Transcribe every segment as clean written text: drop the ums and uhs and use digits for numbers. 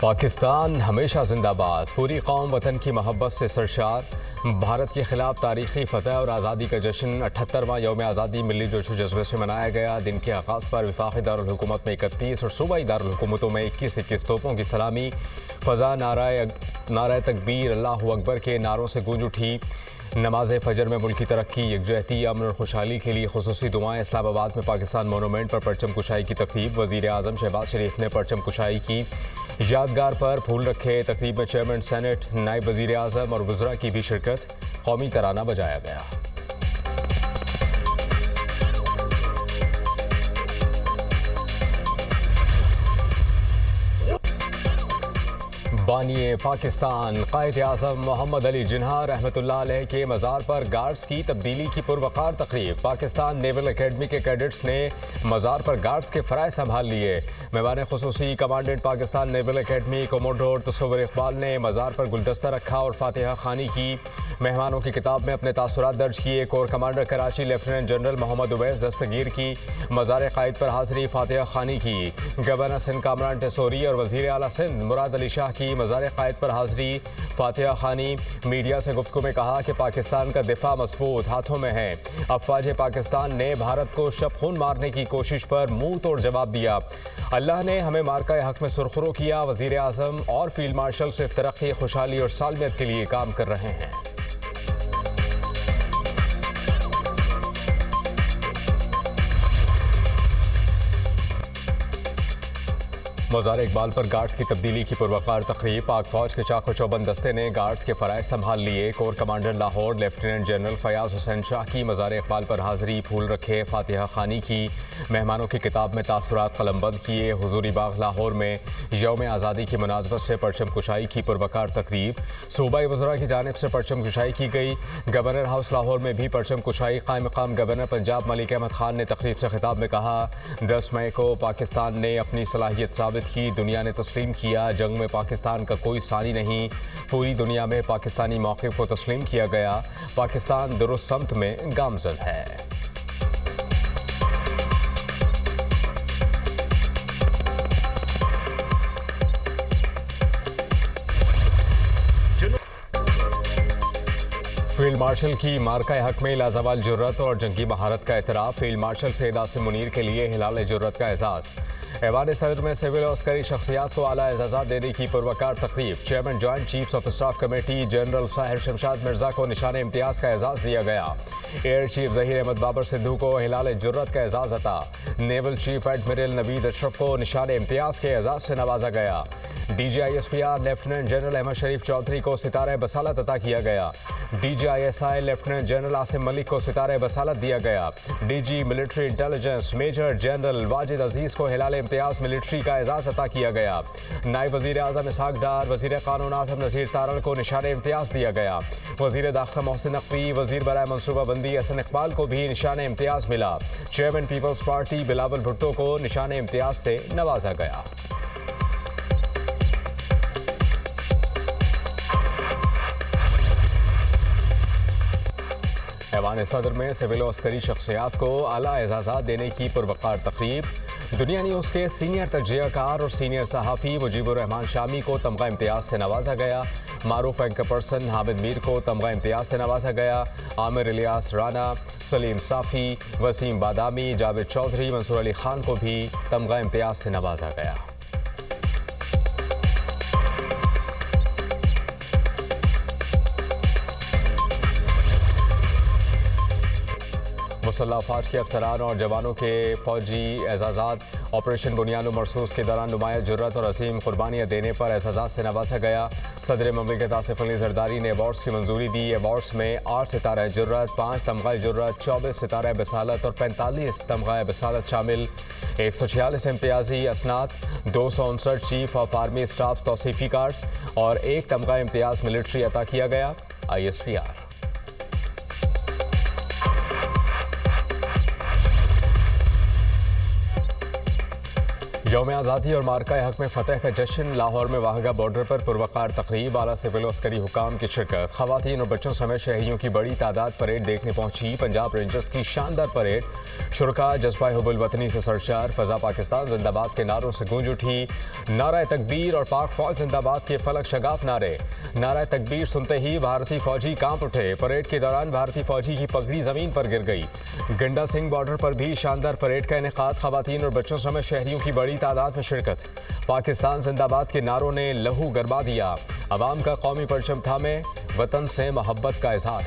पाकिस्तान हमेशा जिंदाबाद। पूरी कौम वतन की मोहब्बत से सरशार। भारत के खिलाफ तारीखी फतह और आज़ादी का जश्न 78वां यौम आज़ादी मिली जोशो जज्बे से मनाया गया। दिन के आगाज़ पर वफाक़ी दारुल हुकूमत में 31 और सूबाई दारुल हुकूमतों में 21 तोपों की सलामी। फ़ज़ा नारा तकबीर अल्लाहु अकबर के नारों से गूंज उठी। नमाज फजर में मुल्क की तरक्की, यकजहती, अमन और खुशहाली के लिए खुसूसी दुआएं। इस्लामाबाद में पाकिस्तान मोनूमेंट पर परचम कुशाई की तकरीब। वज़ीर आज़म शहबाज शरीफ ने परचम कुशाई की। यादगार पर फूल रखे। तकरीब में चेयरमैन सेनेट, नायब वज़ीर आज़म और वज़रा की भी शिरकत। कौमी तराना बजाया गया। बानिए पाकिस्तान कायद आज़म मोहम्मद अली जिन्ना रहमतुल्लाह अलैह के मज़ार पर गार्ड्स की तब्दीली की पुरवकार तकरीब। पाकिस्तान नेवल अकेडमी के कैडेट्स ने मज़ार पर गार्ड्स के फ़राइज़ संभाल लिए। मेहमान खुसूसी commandant Pakistan Naval Academy commodore Tasawar Iqbal ने मज़ार पर गुलदस्ता रखा और फातिहा खानी की। मेहमानों की किताब में अपने तासुरात दर्ज किए। Corps commander Karachi lieutenant general Mohammad Uwais Dastgir की मज़ार कायद पर हाज़री फातिहा खानी की। गवर्नर सिंध कामरान टेसोरी और वज़ीर आला सिंध मुराद अली शाह की मज़ार कायद पर हाज़री फातिहा खानी। मीडिया से गुफ्तगू में कहा कि पाकिस्तान का दिफा मजबूत हाथों में है। अफवाज पाकिस्तान ने भारत को शब खून मारने की कोशिश पर मुंह तोड़ जवाब दिया। अल्लाह ने हमें मार्का हक में सुरखरू किया। वज़ीर आज़म और फील्ड मार्शल सिर्फ तरक्की, खुशहाली और सालमियत के लिए काम कर रहे हैं। मज़ार इकबाल पर गार्ड्स की तब्दीली की पुरवकार तकरीब। पाक फौज के चाको चौबंद दस्ते ने गार्ड्स के फ़राइज़ संभाल लिए। Core commander Lahore lieutenant general Fayaz Hussain Shah की मज़ार इकबाल पर हाज़री, फूल रखे, फातिहा खानी की। मेहमानों की किताब में तासुरात कलमबंद किए। हुजूरी बाग लाहौर में यौम आज़ादी की मुनासबत से परचम कुशाई की पुरवकार तकरीब। सूबाई वज़रा की जानिब से परचम कुशाई की गई। गवर्नर हाउस लाहौर में भी परचम कुशाई। क़ायम मक़ाम गवर्नर पंजाब मलिक अहमद खान ने तकरीब से खिताब में कहा, 10 मई को पाकिस्तान ने अपनी सलाहियत साबित की। दुनिया ने तस्लीम किया, जंग में पाकिस्तान का कोई सानी नहीं। पूरी दुनिया में पाकिस्तानी मौक़िफ़ को तस्लीम किया गया। पाकिस्तान दुरुस्त समत में गामज़न है। फील्ड मार्शल की मार्का हक में लाजवाल जुर्रत और जंगी महारत का एतराफ़। फील्ड मार्शल सैयद आसिम मुनीर के लिए हिलाल जुर्रत का एजाज़। ऐवान सदर में सिविल और अस्करी शख्सियात को आला एजाज़ात देने की पुरवकार तकरीब। Chairman joint chiefs of staff committee general Sahir Shamshad Mirza को निशान इम्तियाज़ का एजाज़ दिया गया। एयर चीफ ज़हीर अहमद बाबर सिद्धू को हिलाल जुर्रत का एजाज़ अता। Naval chief admiral Naveed Ashraf को निशान इम्तियाज़ के एजाज़ से नवाजा गया। DGISPR लेफ्टिनेंट जनरल अहमद शरीफ चौधरी को सितारे बसालत अता किया गया। DGISI lieutenant general Asim Malik को सितारे बसालत दिया गया। DG military intelligence major general Wajid अजीज़ को हिलाल इम्तियाज़ मिलिट्री का एजाज़ अता किया गया। नायब वज़ीर आज़म इसहाक डार, वज़ीर क़ानून आज़म नज़ीर तारण को निशान इम्तियाज़ दिया गया। वज़ीर दाखिला मोहसिन नकवी, वज़ीर बराए मनसूबाबंदी हसन इकबाल को भी निशान इम्तियाज़ मिला। Chairman peoples party Bilawal Bhutto को निशान इम्तियाज़ से नवाजा गया। ऐवान सदर में सिविल और अस्करी शख्सियात को आला एजाज़ात देने की पुरवकार तकरीब। दुनिया न्यूज़ के सीनियर तजज़ियाकार और सीनियर सहाफ़ी मुजीबुर रहमान शामी को तमगा इम्तियाज़ से नवाजा गया। मारूफ एंकर पर्सन हामिद मीर को तमगा इम्तियाज़ से नवाजा गया। आमिर इलियास राना, सलीम साफ़ी, वसीम बादामी, जावेद चौधरी, मंसूर अली खान को भी तमगा इम्तियाज़ से नवाजा गया। मुसल्लह अफवाज के अफसरान और जवानों के फौजी एजाज़ात। ऑपरेशन बुनियाद मरसूस के दौरान नुमाया जुर्रत और असीम कुर्बानियाँ देने पर एजाज़ात से नवाजा गया। सदर ममलिकत आसिफ अली जरदारी ने अवार्ड्स की मंजूरी दी। अवार्ड्स में 8 सितारे जुर्रत, 5 तमगाए जुर्रत, 24 सितारे बसालत और 45 तमगाए बसालत शामिल। 146 इम्तियाजी असनाद, 259 चीफ ऑफ आर्मी स्टाफ तौसीफ़ी कार्ड्स और 1 तमगा इम्तियाज़ मिलिट्री अता किया गया। ISPR। यौम आज़ादी और मार्का हक में फ़तह का जश्न। लाहौर में वाहगा बॉर्डर पर पुरवकार तकरीब, आला सिविल अस्करी हुकाम की शिरकत। ख़वातीन और बच्चों समेत शहरियों की बड़ी तादाद परेड देखने पहुंची। पंजाब रेंजर्स की शानदार परेड, शुरका जज्बा हुब्बुल वतनी से सरशार। फ़ज़ा पाकिस्तान जिंदाबाद के नारों से गूंज उठी। नारा तकबीर और पाक फौज जिंदाबाद के फलक शगाफ नारे। नारा तकबीर सुनते ही भारतीय फौजी कांप उठे। परेड के दौरान भारतीय फौजी की पगड़ी जमीन पर गिर गई। गंडा सिंह बॉर्डर पर भी शानदार परेड का इनेकाद। ख़वातीन और बच्चों समेत शहरियों की बड़ी तादाद में शिरकत। पाकिस्तान जिंदाबाद के नारों ने लहू गरबा दिया। अवाम का कौमी परचम थामे, वतन से मोहब्बत का इजहार।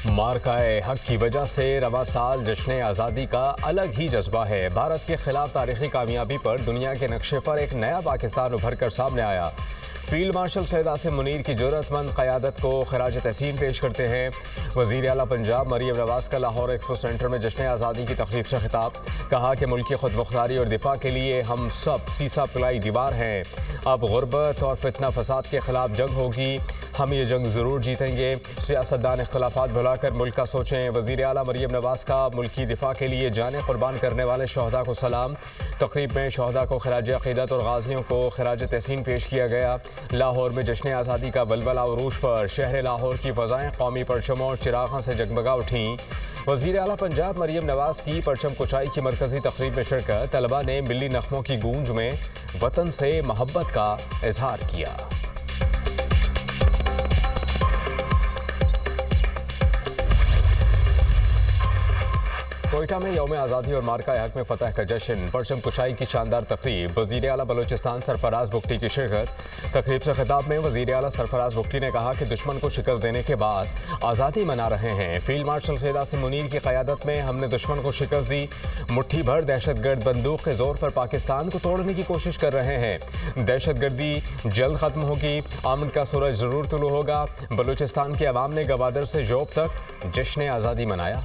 मार्काए हक की वजह से रवा साल जश्न आज़ादी का अलग ही जज्बा है। भारत के खिलाफ तारीखी कामयाबी पर दुनिया के नक्शे पर एक नया पाकिस्तान उभर कर सामने आया। फील्ड मार्शल सैयद आसिम मुनीर की जुर्रतमंद क़यादत को खराज तहसीन पेश करते हैं। वज़ीर आला पंजाब मरियम नवाज़ का लाहौर एक्सपो सेंटर में जश्न आज़ादी की तकरीब से खिताब। कहा कि मुल्क की खुद मुख्तारी और दिफा के लिए हम सब सीसा पिलाई दीवार हैं। अब गुर्बत और फितना फसाद के खिलाफ जंग होगी। हम ये जंग ज़रूर जीतेंगे। सियासतदान इख्तलाफात भुलाकर मुल्क का सोचें। वज़ीर आला मरियम नवाज़ का मुल्क की दिफा के लिए जाने कुर्बान करने वाले शहदा को सलाम। तकरीब में शहदा को खराज अक़ीदत और गाज़ियों को खराज तहसीन पेश किया गया। लाहौर में जश्न आज़ादी का वलवला उरूज पर शहर लाहौर की फ़ज़ाएँ कौमी परचमों और चिराग़ों से जगमगा उठीं। वज़ीर आला पंजाब मरियम नवाज़ की परचम कुचाई की मरकज़ी तकरीब में शिरकत। तलबा ने मिली नग़मों की गूंज में वतन से मोहब्बत का इजहार किया। कोयटा में यौम आज़ादी और मार्का हक में फ़तह का जश्न, परचम कुशाई की शानदार तकरीब। वज़ीर आला बलोचिस्तान सरफराज बुगटी की शिरकत। तकरीब से खिताब में वज़ीर आला सरफराज बुगटी ने कहा कि दुश्मन को शिकस्त देने के बाद आज़ादी मना रहे हैं। फील्ड मार्शल सैयद आसिम मुनीर की क़यादत में हमने दुश्मन को शिकस्त दी। मुट्ठी भर दहशतगर्द बंदूक के जोर पर पाकिस्तान को तोड़ने की कोशिश कर रहे हैं। दहशतगर्दी जल्द ख़त्म होगी। आमद का सूरज ज़रूर तुलू होगा। बलूचिस्तान के अवाम ने गवादर से जोब तक जश्न आज़ादी मनाया।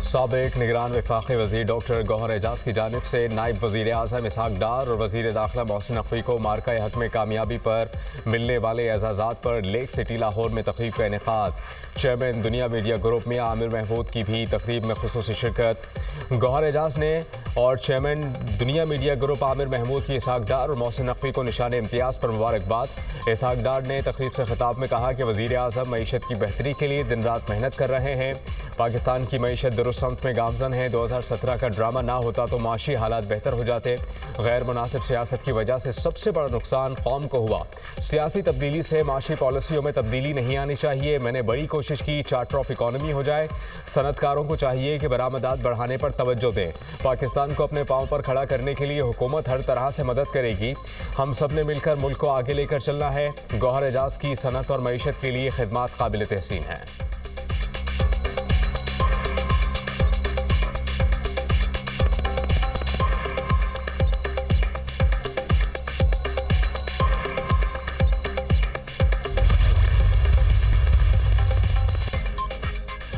साबिक निगरान वफाकी वज़ीर डॉक्टर गौहर एजाज की जानिब से नायब वज़ीर आज़म इसहाक डार और वज़ीर दाखिला मोहसिन नकवी को मार्का हक में कामयाबी पर मिलने वाले एजाज़ात पर लेक सिटी लाहौर में तकरीब का इनेकाद। चेयरमैन दुनिया मीडिया ग्रुप मियां आमिर महमूद की भी तकरीब में खुसूसी शिरकत। गौहर एजाज ने और चेयरमैन दुनिया मीडिया ग्रुप आमिर महमूद की इसहाक डार और मोहसिन नकवी को निशान इम्तियाज़ पर मुबारकबाद। इसहाक डार ने तकरीब से खिताब में कहा कि वज़ीर आज़म मईशत की बेहतरी के लिए दिन रात मेहनत कर रहे हैं। पाकिस्तान की मईशत दुरुस्त समत में गामजन है। 2017 का ड्रामा ना होता तो माशी हालात बेहतर हो जाते। गैर मुनासिब सियासत की वजह से सबसे बड़ा नुकसान कौम को हुआ। सियासी तब्दीली से माशी पॉलिसियों में तब्दीली नहीं आनी चाहिए। मैंने बड़ी कोशिश की चार्टर ऑफ इकॉनमी हो जाए। सनतकारों को चाहिए कि बरामदात बढ़ाने पर तवज्जो दें। पाकिस्तान को अपने पाँव पर खड़ा करने के लिए हुकूमत हर तरह से मदद करेगी। हम सब ने मिलकर मुल्क को आगे लेकर चलना है। गौहर एजाज की सनत और मईशत के लिए खिदमात काबिल तहसीन हैं।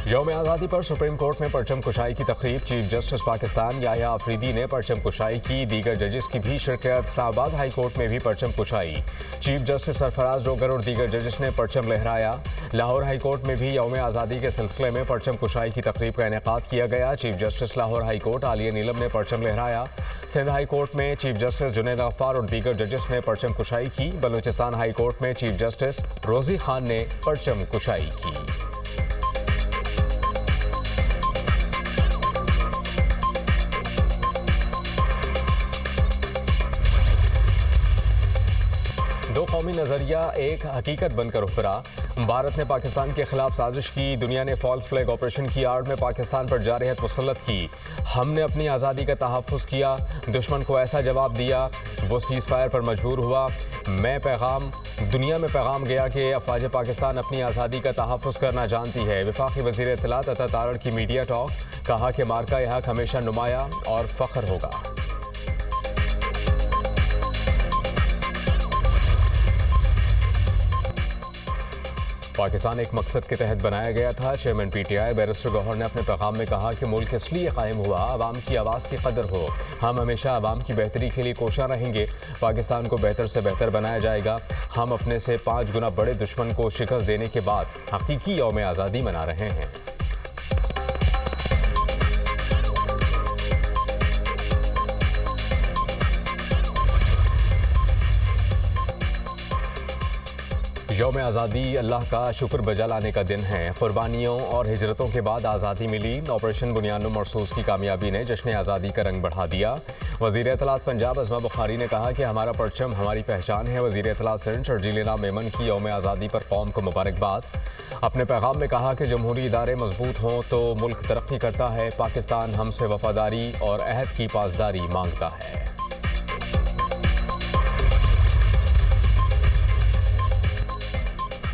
यौम आज़ादी पर सुप्रीम कोर्ट में परचम कुशाई की तकरीब। चीफ जस्टिस पाकिस्तान याह्या अफरीदी ने परचम कुशाई की। दीगर जजेस की भी शिरकत। इस्लामाबाद हाई कोर्ट में भी परचम कुशाई। चीफ जस्टिस सरफराज डोगर और दीगर जजेस ने परचम लहराया। लाहौर हाई कोर्ट में भी यौम आज़ादी के सिलसिले में परचम कुशाई की तकरीब का इनेकाद किया गया। Chief justice Lahore High Court Aalia Neelam ने परचम लहराया। सिंध हाई कोर्ट में चीफ जस्टिस जुनैद गफ्फार और दीगर जजेस ने परचम कुशाई की। बलूचिस्तान हाई कोर्ट में चीफ जस्टिस रोजी खान ने परचम कुशाई की। दो कौमी नज़रिया एक हकीकत बनकर उभरा। भारत ने पाकिस्तान के खिलाफ साजिश की। दुनिया ने फॉल्स फ्लैग ऑपरेशन की आड़ में पाकिस्तान पर जारहत मुसल्लत की। हमने अपनी आज़ादी का तहफ़्फ़ुज़ किया। दुश्मन को ऐसा जवाब दिया वो सीज़ फायर पर मजबूर हुआ। दुनिया में पैगाम गया कि अफवाज पाकिस्तान अपनी आज़ादी का तहफ़्फ़ुज़ करना जानती है। वफाकी वज़ीर इत्तलात अता तारड़ की मीडिया टॉक। कहा कि मार्का हक हमेशा नुमाया और फ़ख्र होगा। पाकिस्तान एक मकसद के तहत बनाया गया था। चेयरमैन पीटीआई बैरिस्टर गौहर ने अपने पैगाम में कहा कि मुल्क इसलिए कायम हुआ आवाम की आवाज़ की कदर हो। हम हमेशा आवाम की बेहतरी के लिए कोशा रहेंगे। पाकिस्तान को बेहतर से बेहतर बनाया जाएगा। हम अपने से 5 गुना बड़े दुश्मन को शिकस्त देने के बाद हकीकी यौम आज़ादी मना रहे हैं। यौम आज़ादी अल्लाह का शुक्र बजा लाने का दिन है। कुर्बानियों और हिजरतों के बाद आज़ादी मिली। ऑपरेशन बुनियानुम मरसूस की कामयाबी ने जश्न आज़ादी का रंग बढ़ा दिया। वज़ीर इत्तलात पंजाब अज़मा बुखारी ने कहा कि हमारा परचम हमारी पहचान है। वज़ीर इत्तलात सिंध शर्जील मेमन की यौम आज़ादी पर कौम को मुबारकबाद। अपने पैगाम में कहा कि जमहूरी इदारे मजबूत हों तो मुल्क तरक्की करता है। पाकिस्तान हमसे वफादारी और अहद की पासदारी मांगता है।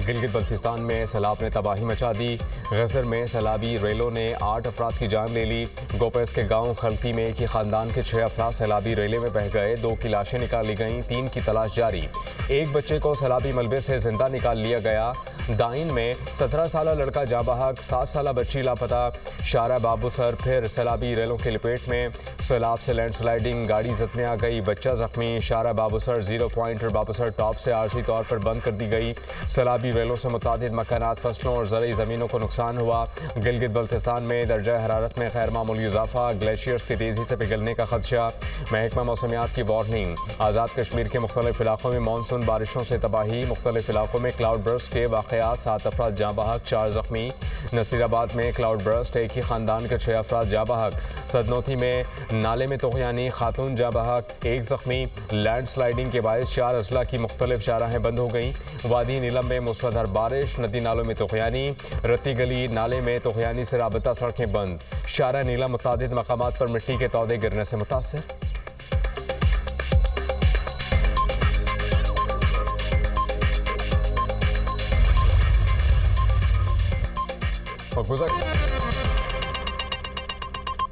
गिलगित बल्तिस्तान में सैलाब ने तबाही मचा दी। गजर में सैलाबी रेलों ने 8 अफराद की जान ले ली। गोपेस के गांव खलकी में एक ही खानदान के 6 अफराद सैलाबी रेले में बह गए। 2 की लाशें निकाली गईं, 3 की तलाश जारी। एक बच्चे को सैलाबी मलबे से जिंदा निकाल लिया गया। दाइन में 17 साल लड़का जाँ बहक, 7 साल बच्ची लापता। शारा बाबूसर फिर सैलाबी रेलों की लपेट में। सैलाब से लैंडस्लाइडिंग, गाड़ी जद में आ गई, बच्चा जख्मी। शारा बाबूसर 0 पॉइंट और बाबूसर टॉप से आर्जी तौर पर बंद कर दी गई। सैलाबी रेलों से मुतादिद मकानात, फसलों और ज़रई ज़मीनों को नुकसान हुआ। गिलगित बल्तिस्तान में दर्जा हरारत में गैर मामूली इजाफा। ग्लेशियर्स की तेज़ी से पिघलने का खदशा। महकमा मौसमियात की वार्निंग। आज़ाद कश्मीर के मुख्तलिफ इलाकों में मानसून बारिशों से तबाही। मुख्तलिफ इलाकों में क्लाउड बर्स्ट के वाक़यात, 7 अफराद जाँ बहक, 4 जख्मी। नसीराबाद में क्लाउड बर्स्ट, एक ही खानदान के 6 अफराद जाँ बहक। सदनौती में नाले में तोग़यानी, खातून जाँ बहक, 1 जख्मी। लैंडस्लाइडिंग के बायस 4 अजला की मुख्तलिफ शाहराहें बंद हो गईं। वादी नीलम में मूसलाधार बारिश, नदी नालों में तोग़यानी। रत्ती गली नाले में तोग़यानी से राबता सड़कें बंद। शारा नीलम मुतादिद मकामात पर मिट्टी के तौदे गिरने से मुतासिर। और गुज़र